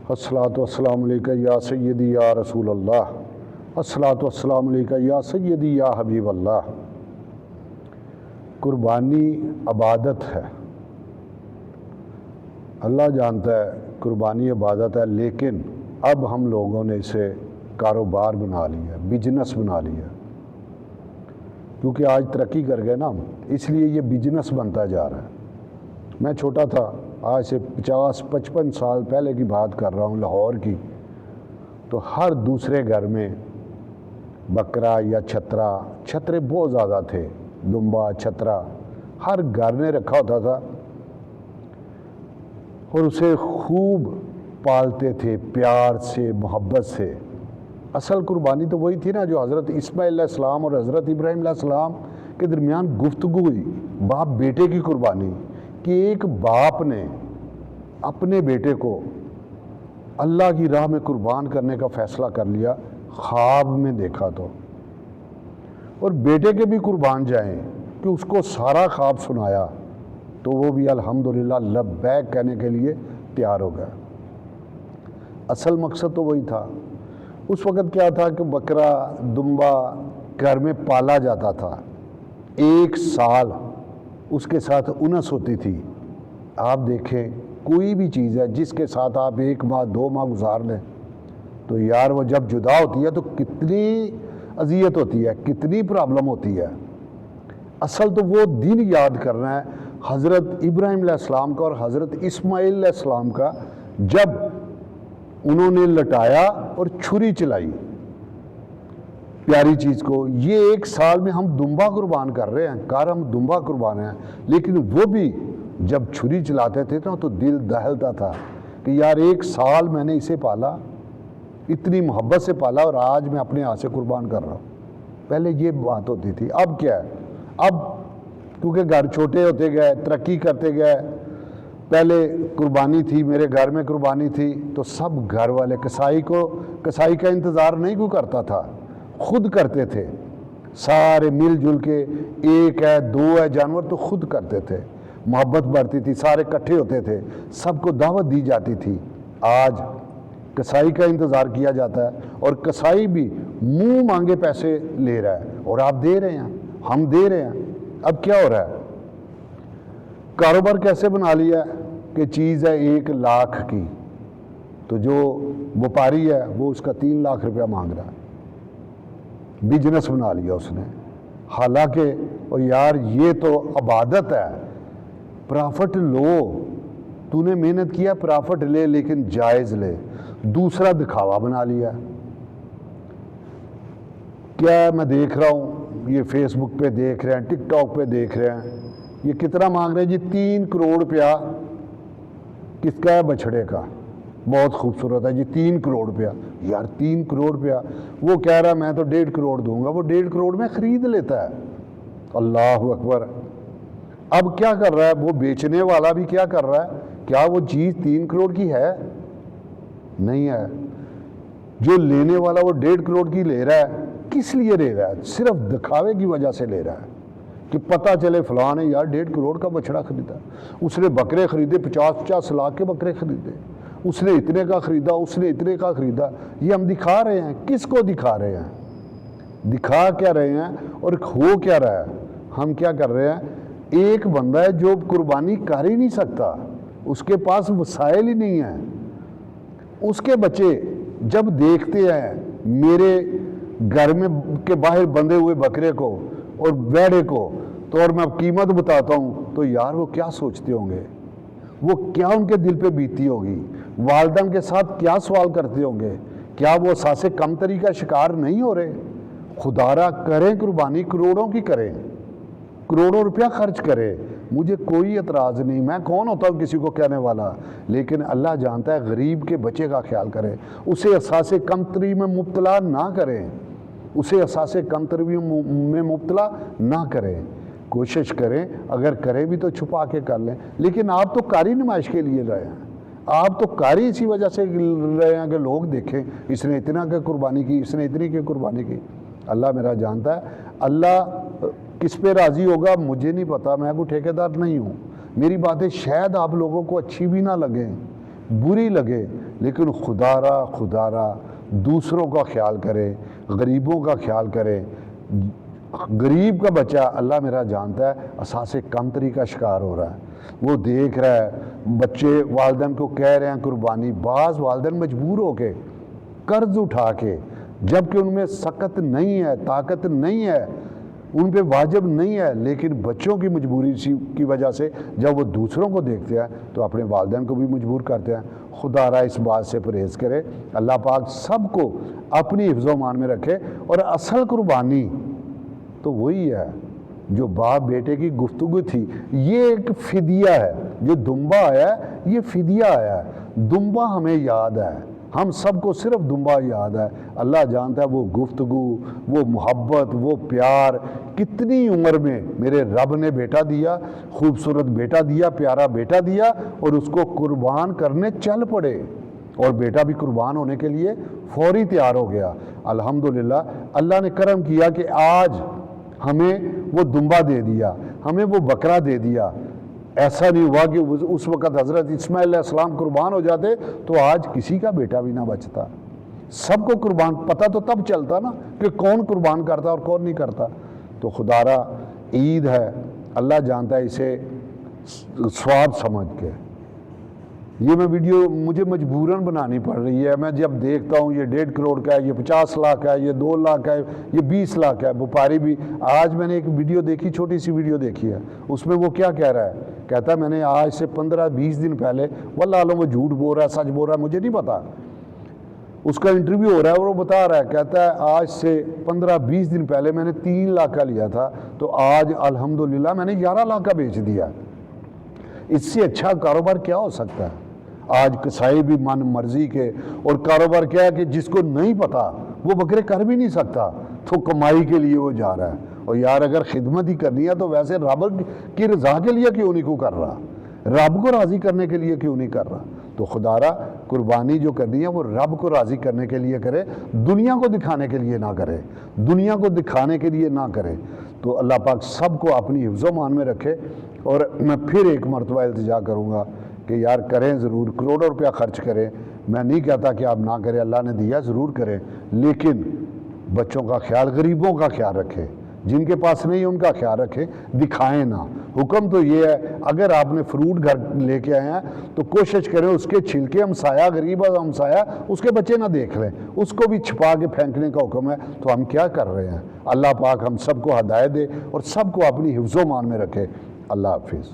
अस्सलातु वस्सलामु अलैका या सय्यदी या रसूल अल्लाह, अस्सलातु वस्सलामु अलैका या सय्यदी या हबीब अल्लाह। कुर्बानी इबादत है, अल्लाह जानता है कुर्बानी इबादत है, लेकिन अब हम लोगों ने इसे कारोबार बना लिया, बिजनेस बना लिया। क्योंकि आज तरक्की कर गए ना हम, इसलिए ये बिजनेस बनता जा रहा है। मैं छोटा था, आज से 50-55 साल पहले की बात कर रहा हूँ, लाहौर की, तो हर दूसरे घर में बकरा या छतरे बहुत ज़्यादा थे, दुम्बा छतरा हर घर ने रखा होता था और उसे खूब पालते थे, प्यार से, मोहब्बत से। असल कुर्बानी तो वही थी ना जो हज़रत इस्माइल अलैहिस्सलाम और हज़रत इब्राहीम अलैहिस्सलाम के दरमियान गुफ्तगू हुई, बाप बेटे की कुर्बानी, कि एक बाप ने अपने बेटे को अल्लाह की राह में कुर्बान करने का फ़ैसला कर लिया, ख्वाब में देखा तो, और बेटे के भी कुर्बान जाएं कि उसको सारा ख्वाब सुनाया तो वो भी अल्हम्दुलिल्लाह लब्बैक कहने के लिए तैयार हो गया। असल मकसद तो वही था। उस वक़्त क्या था कि बकरा दुम्बा घर में पाला जाता था, 1 साल उसके साथ उनस होती थी। आप देखें कोई भी चीज़ है जिसके साथ आप 1 माह 2 माह गुजार लें तो यार वो जब जुदा होती है तो कितनी अजियत होती है, कितनी प्रॉब्लम होती है। असल तो वो दिन याद करना है हज़रत इब्राहीम अलैहिस्सलाम का और हज़रत इस्माइल अलैहिस्सलाम का, जब उन्होंने लटाया और छुरी चलाई प्यारी चीज़ को। ये 1 साल में हम दुम्बा कुर्बान कर रहे हैं, हम दुम्बा कुर्बान हैं, लेकिन वो भी जब छुरी चलाते थे ना तो दिल दहलता था कि यार 1 साल मैंने इसे पाला, इतनी मोहब्बत से पाला और आज मैं अपने हाथ से कुर्बान कर रहा हूँ। पहले ये बात होती थी। अब क्या है, अब क्योंकि घर छोटे होते गए, तरक्की करते गए, पहले कुर्बानी थी, मेरे घर में कुर्बानी थी तो सब घर वाले कसाई का इंतज़ार नहीं कोई करता था, खुद करते थे सारे मिलजुल के। 1 है 2 है जानवर तो खुद करते थे, मोहब्बत बढ़ती थी, सारे इकट्ठे होते थे, सबको दावत दी जाती थी। आज कसाई का इंतज़ार किया जाता है और कसाई भी मुंह मांगे पैसे ले रहा है और आप दे रहे हैं, हम दे रहे हैं। अब क्या हो रहा है, कारोबार कैसे बना लिया कि चीज़ है 1 लाख की तो जो व्यापारी है वो उसका 3 लाख रुपया मांग रहा है। बिजनेस बना लिया उसने। हालांकि और यार ये तो इबादत है, प्रॉफिट लो, तूने मेहनत किया प्रॉफिट ले, लेकिन जायज़ ले। दूसरा दिखावा बना लिया। क्या मैं देख रहा हूँ, ये फेसबुक पे देख रहे हैं, टिकटॉक पे देख रहे हैं, ये कितना मांग रहे हैं जी, 3 करोड़ रुपया। किसका है, बछड़े का, बहुत खूबसूरत है जी, 3 करोड़ रुपया। यार 3 करोड़ रुपया, वो कह रहा है मैं तो 1.5 करोड़ दूंगा, वो 1.5 करोड़ में ख़रीद लेता है। अल्लाह अकबर। अब क्या कर रहा है वो बेचने वाला भी, क्या कर रहा है, क्या वो चीज़ 3 करोड़ की है? नहीं है। जो लेने वाला वो 1.5 करोड़ की ले रहा है, किस लिए ले रहा है? सिर्फ दिखावे की वजह से ले रहा है कि पता चले फलां ने यार 1.5 करोड़ का बछड़ा खरीदा, उसने बकरे खरीदे, 50-50 लाख के बकरे खरीदे, उसने इतने का खरीदा, उसने इतने का खरीदा। ये हम दिखा रहे हैं, किसको दिखा रहे हैं, दिखा क्या रहे हैं और हो क्या रहा है? हम क्या कर रहे हैं, एक बंदा है जो कुर्बानी कर ही नहीं सकता, उसके पास वसाइल ही नहीं है। उसके बच्चे जब देखते हैं मेरे घर में के बाहर बंधे हुए बकरे को और बैड़े को, तो और मैं कीमत बताता हूँ तो यार वो क्या सोचते होंगे, वो क्या उनके दिल पे बीती होगी, वालिदैन के साथ क्या सवाल करते होंगे, क्या वो सासे कमतरी का शिकार नहीं हो रहे? खुदारा करें कुर्बानी, करोड़ों की करें, करोड़ों रुपया खर्च करें, मुझे कोई एतराज़ नहीं। मैं कौन होता हूँ किसी को कहने वाला, लेकिन अल्लाह जानता है गरीब के बच्चे का ख्याल करें, उसे एहसास कमतरी में मुब्तला ना करें, उसे एहसास कमतरी में मुब्तला ना करें। कोशिश करें, अगर करें भी तो छुपा के कर लें, लेकिन आप तो कारी नुमाइश के लिए रहे हैं, आप तो कारी इसी वजह से रहे हैं कि लोग देखें इसने इतना की कुर्बानी की, इसने इतनी की कुर्बानी की। अल्लाह मेरा जानता है, अल्लाह किस पे राज़ी होगा मुझे नहीं पता, मैं कोई ठेकेदार नहीं हूँ। मेरी बातें शायद आप लोगों को अच्छी भी ना लगें, बुरी लगे, لیکن خدا را دوسروں کا خیال کرے، غریبوں کا خیال کرے۔ غریب کا بچہ اللہ میرا جانتا ہے اساس کمتری کا شکار ہو رہا ہے، وہ دیکھ رہا ہے بچے والدین کو کہہ رہے ہیں قربانی، بعض والدین مجبور ہو کے قرض اٹھا کے، جبکہ ان میں سکت نہیں ہے، طاقت نہیں ہے، ان پہ واجب نہیں ہے، لیکن بچوں کی مجبوری کی وجہ سے جب وہ دوسروں کو دیکھتے ہیں تو اپنے والدین کو بھی مجبور کرتے ہیں۔ خدا را اس بات سے پرہیز کرے، اللہ پاک سب کو اپنی حفظ و امان میں رکھے۔ اور اصل قربانی تو وہی ہے جو باپ بیٹے کی گفتگو تھی، یہ ایک فدیہ ہے، جو دمبا آیا ہے یہ فدیہ آیا ہے۔ دمبا ہمیں یاد ہے، ہم سب کو صرف دمبا یاد ہے، اللہ جانتا ہے وہ گفتگو، وہ محبت، وہ پیار کتنی عمر میں میرے رب نے بیٹا دیا، خوبصورت بیٹا دیا، پیارا بیٹا دیا، اور اس کو قربان کرنے چل پڑے، اور بیٹا بھی قربان ہونے کے لیے فوری تیار ہو گیا۔ الحمدللہ اللہ نے کرم کیا کہ آج ہمیں وہ دمبا دے دیا، ہمیں وہ بکرا دے دیا۔ ایسا نہیں ہوا کہ اس وقت حضرت اسماعیل علیہ السلام قربان ہو جاتے تو آج کسی کا بیٹا بھی نہ بچتا۔ سب کو قربان پتہ تو تب چلتا نا کہ کون قربان کرتا اور کون نہیں کرتا۔ تو خدا را عید ہے، اللہ جانتا ہے اسے ثواب سمجھ کے۔ یہ میں ویڈیو مجھے مجبوراً بنانی پڑ رہی ہے، میں جب دیکھتا ہوں یہ 1.5 کروڑ کا ہے، یہ 50 لاکھ ہے، یہ 2 لاکھ ہے، یہ 20 لاکھ ہے، وپاری بھی۔ آج میں نے ایک ویڈیو دیکھی، چھوٹی سی ویڈیو دیکھی ہے، اس میں وہ کیا کہہ رہا ہے، کہتا ہے میں نے آج سے 15-20 دن پہلے، واللہ عالم وہ جھوٹ بول رہا ہے سچ بول رہا ہے مجھے نہیں پتا، اس کا انٹرویو ہو رہا ہے اور وہ بتا رہا ہے، کہتا ہے آج سے 15-20 دن پہلے میں نے 3 لاکھ کا لیا تھا تو آج الحمدللہ میں نے 11 لاکھ کا بیچ دیا۔ اس سے اچھا کاروبار کیا ہو سکتا ہے؟ آج کسائی بھی من مرضی کے، اور کاروبار کیا ہے کہ جس کو نہیں پتا وہ بکرے کر بھی نہیں سکتا، تو کمائی کے لیے وہ جا رہا ہے۔ اور یار اگر خدمت ہی کرنی ہے تو ویسے رب کی رضا کے لیے کیوں نہیں کو کر رہا، رب کو راضی کرنے کے لیے کیوں نہیں کر رہا؟ تو خدا را قربانی جو کرنی ہے وہ رب کو راضی کرنے کے لیے کرے، دنیا کو دکھانے کے لیے نہ کرے، دنیا کو دکھانے کے لیے نہ کرے۔ تو اللہ پاک سب کو اپنی حفظ و امان میں رکھے۔ اور میں پھر ایک مرتبہ التجا کروں گا کہ یار کریں ضرور، کروڑوں روپیہ خرچ کریں، میں نہیں کہتا کہ آپ نہ کریں، اللہ نے دیا ضرور کریں، لیکن بچوں کا خیال، غریبوں کا خیال رکھیں، جن کے پاس نہیں ان کا خیال رکھیں، دکھائیں نہ۔ حکم تو یہ ہے اگر آپ نے فروٹ گھر لے کے آئے ہیں تو کوشش کریں اس کے چھلکے ہمسایہ، غریب ہمسایہ اس کے بچے نہ دیکھ لیں، اس کو بھی چھپا کے پھینکنے کا حکم ہے۔ تو ہم کیا کر رہے ہیں؟ اللہ پاک ہم سب کو ہدایت دے اور سب کو اپنی حفظ و امان میں رکھے۔ اللہ حافظ۔